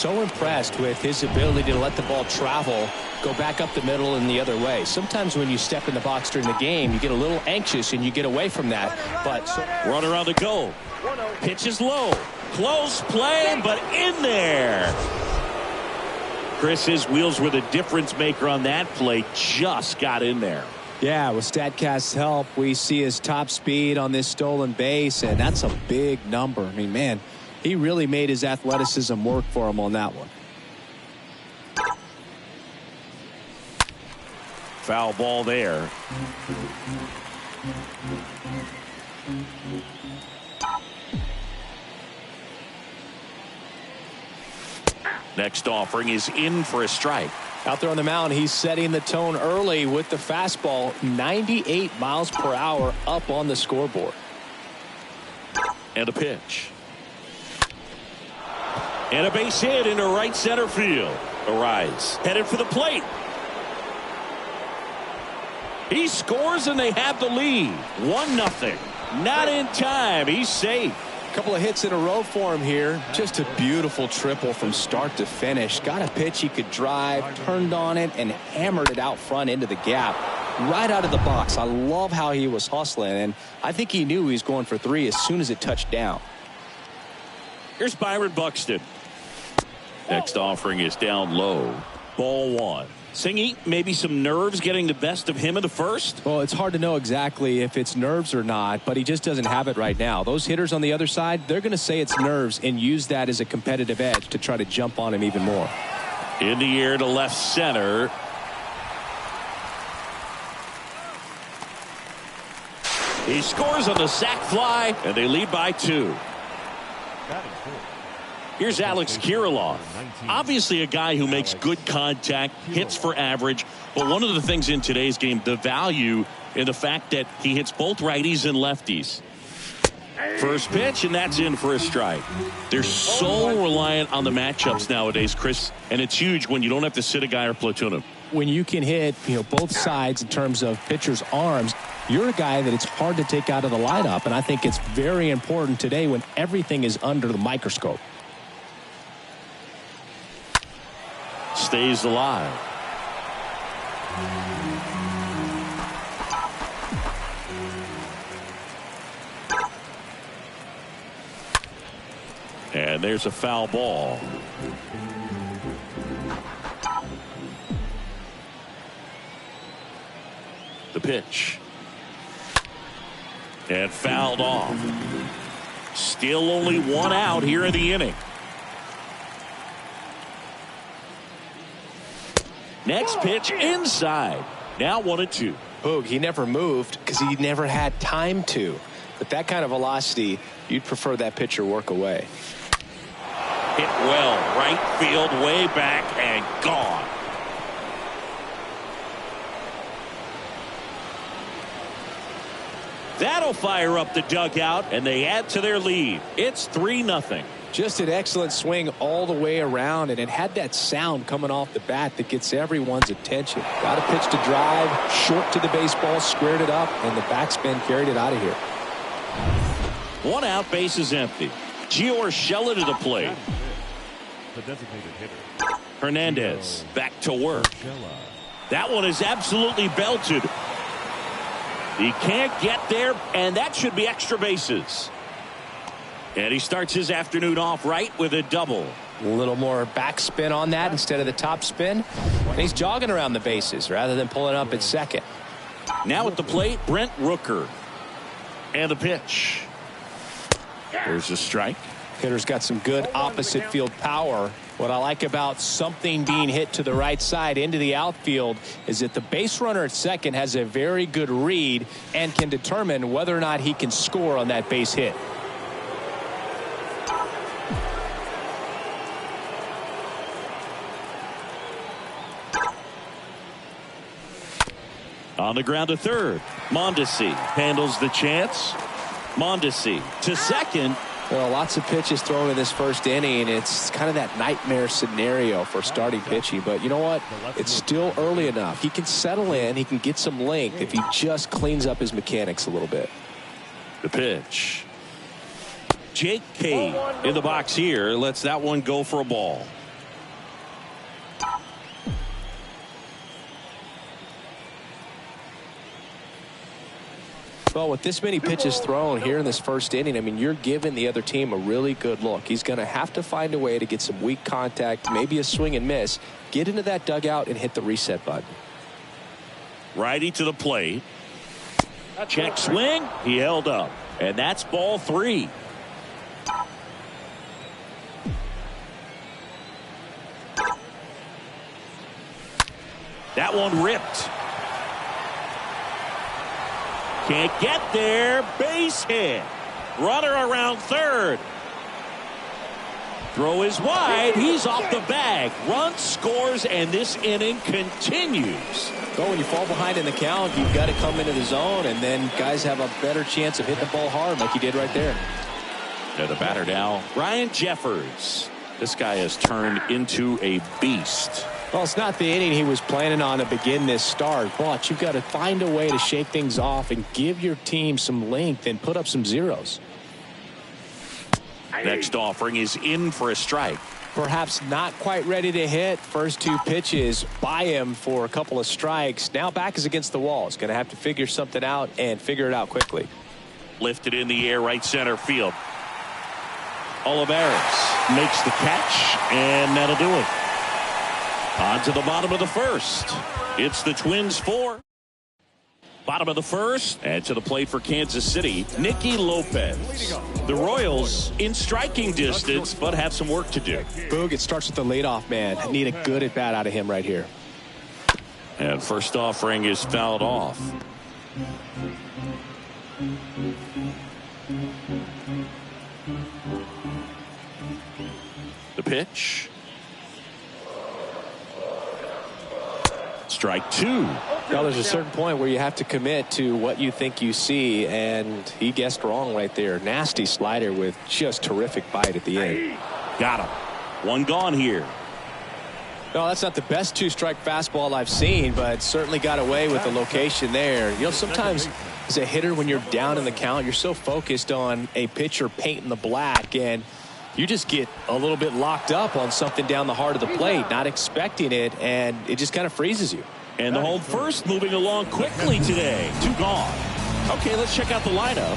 So impressed with his ability to let the ball travel, go back up the middle and the other way. Sometimes when you step in the box during the game, you get a little anxious and you get away from that. But runner on the go. Pitch is low. Close play, but in there. Chris, his wheels were the difference maker on that play. Just got in there. Yeah, with StatCast's help, we see his top speed on this stolen base, and that's a big number. I mean, man, he really made his athleticism work for him on that one. Foul ball there. Next offering is in for a strike. Out there on the mound, he's setting the tone early with the fastball, 98 miles per hour up on the scoreboard. And a pitch. And a base hit into right center field. Arise headed for the plate. He scores and they have the lead. 1-0. Not in time. He's safe. A couple of hits in a row for him here. Just a beautiful triple from start to finish. Got a pitch he could drive, turned on it, and hammered it out front into the gap. Right out of the box. I love how he was hustling, and I think he knew he was going for 3 as soon as it touched down. Here's Byron Buxton. Next offering is down low. Ball 1. Singy, maybe some nerves getting the best of him in the first? Well, it's hard to know exactly if it's nerves or not, but he just doesn't have it right now. Those hitters on the other side, they're going to say it's nerves and use that as a competitive edge to try to jump on him even more. In the air to left center. He scores on the sac fly, and they lead by 2. Here's Alex Kirilloff. Obviously a guy who makes good contact, hits for average, but one of the things in today's game, the value in the fact that he hits both righties and lefties. First pitch, and that's in for a strike. They're so reliant on the matchups nowadays, Chris, and it's huge when you don't have to sit a guy or platoon him. When you can hit, both sides in terms of pitchers' arms, you're a guy that it's hard to take out of the lineup, and I think it's very important today when everything is under the microscope. Stays alive. And there's a foul ball. The pitch. And fouled off. Still only 1 out here in the inning. Next pitch inside. Now 1-2. Boog, he never moved because he never had time to. With that kind of velocity, you'd prefer that pitcher work away. Hit well. Right field, way back, and gone. That'll fire up the dugout, and they add to their lead. It's 3-0. Just an excellent swing all the way around, and it had that sound coming off the bat that gets everyone's attention. Got a pitch to drive, short to the baseball, squared it up, and the backspin carried it out of here. 1 out, base is empty. Gio Urshela to the plate. The designated hitter. Hernandez back to work. That one is absolutely belted. He can't get there, and that should be extra bases. And he starts his afternoon off right with a double. A little more backspin on that instead of the top spin. And he's jogging around the bases rather than pulling up at second. Now at the plate, Brent Rooker. And the pitch. There's a strike. Hitter's got some good opposite field power. What I like about something being hit to the right side into the outfield is that the base runner at second has a very good read and can determine whether or not he can score on that base hit. On the ground to third. Mondesi handles the chance. Mondesi to second. Well, lots of pitches thrown in this first inning. It's kind of that nightmare scenario for starting pitching. But you know what? It's still early enough. He can settle in. He can get some length if he just cleans up his mechanics a little bit. The pitch. Jake Cade in the box here. Lets that one go for a ball. Well, with this many pitches thrown here in this first inning, I mean, you're giving the other team a really good look. He's going to have to find a way to get some weak contact, maybe a swing and miss, get into that dugout and hit the reset button. Righty to the plate. Check swing. He held up. And that's ball 3. That one ripped. Can't get there. Base hit. Runner around third. Throw is wide. He's off the bag. Run scores, and this inning continues. Well, when you fall behind in the count, you've got to come into the zone, and then guys have a better chance of hitting the ball hard like you did right there. Now the batter now, Ryan Jeffers. This guy has turned into a beast. Well, it's not the inning he was planning on to begin this start, but you've got to find a way to shake things off and give your team some length and put up some zeros. Next offering is in for a strike. Perhaps not quite ready to hit. First 2 pitches by him for a couple of strikes. Now back is against the wall. He's going to have to figure something out and figure it out quickly. Lifted in the air, right center field. Olivares makes the catch, and that'll do it. On to the bottom of the first. It's the Twins 4. Bottom of the first, and to the plate for Kansas City, Nicky Lopez. The Royals in striking distance, but have some work to do. Boog, it starts with the leadoff man. I need a good at bat out of him right here. And first offering is fouled off. The pitch. Strike 2. Well, there's a certain point where you have to commit to what you think you see, and he guessed wrong right there. Nasty slider with just terrific bite at the end. Got him. One gone here. No, that's not the best 2-strike fastball I've seen, but certainly got away with the location there. You know, sometimes as a hitter, when you're down in the count, you're so focused on a pitcher painting the black, and you just get a little bit locked up on something down the heart of the plate, not expecting it, and it just kind of freezes you. And the home first moving along quickly today. 2 gone. Okay, let's check out the lineup.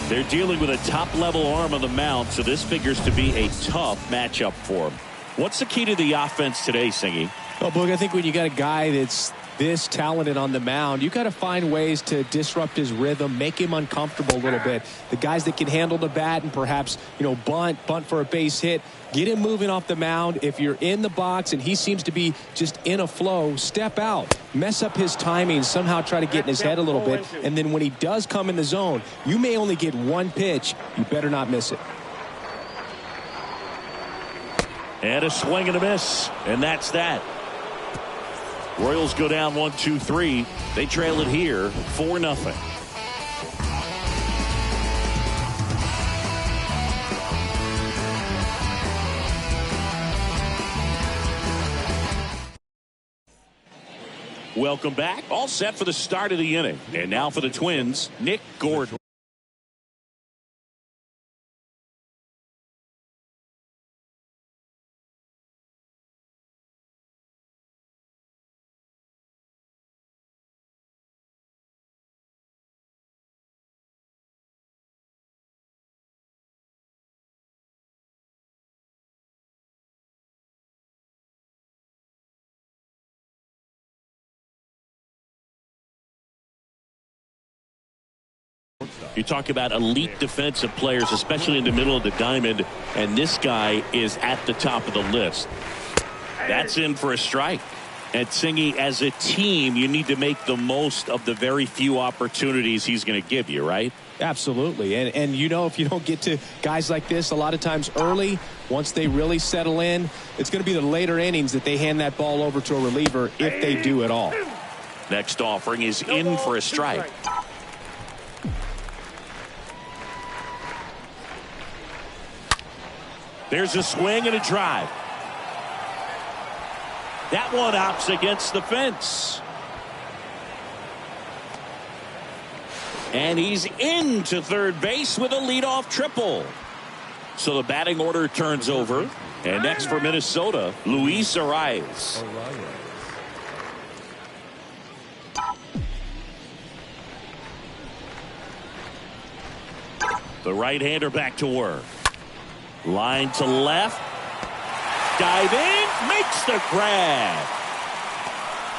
They're dealing with a top-level arm on the mound, so this figures to be a tough matchup for them. What's the key to the offense today, Singy? Well, Boog, I think when you got a guy that's this talented on the mound, you got to find ways to disrupt his rhythm, make him uncomfortable a little bit. The guys that can handle the bat and perhaps, you know, bunt for a base hit, get him moving off the mound. If you're in the box and he seems to be just in a flow, step out, mess up his timing, somehow try to get in his head a little bit. And then when he does come in the zone, you may only get one pitch. You better not miss it. And a swing and a miss. And that's that. Royals go down 1-2-3. They trail it here 4-0. Welcome back. All set for the start of the inning. And now for the Twins, Nick Gordon. You talk about elite defensive players, especially in the middle of the diamond, and this guy is at the top of the list. That's in for a strike. And Singy, as a team, you need to make the most of the very few opportunities he's going to give you, right? Absolutely. And you know, if you don't get to guys like this a lot of times early, once they really settle in, it's going to be the later innings that they hand that ball over to a reliever if they do at all. Next offering is in for a strike. There's a swing and a drive. That one opts against the fence. And he's into third base with a leadoff triple. So the batting order turns over. And next for Minnesota, Luis Arias. The right-hander back to work. Line to left. Dive in. Makes the grab.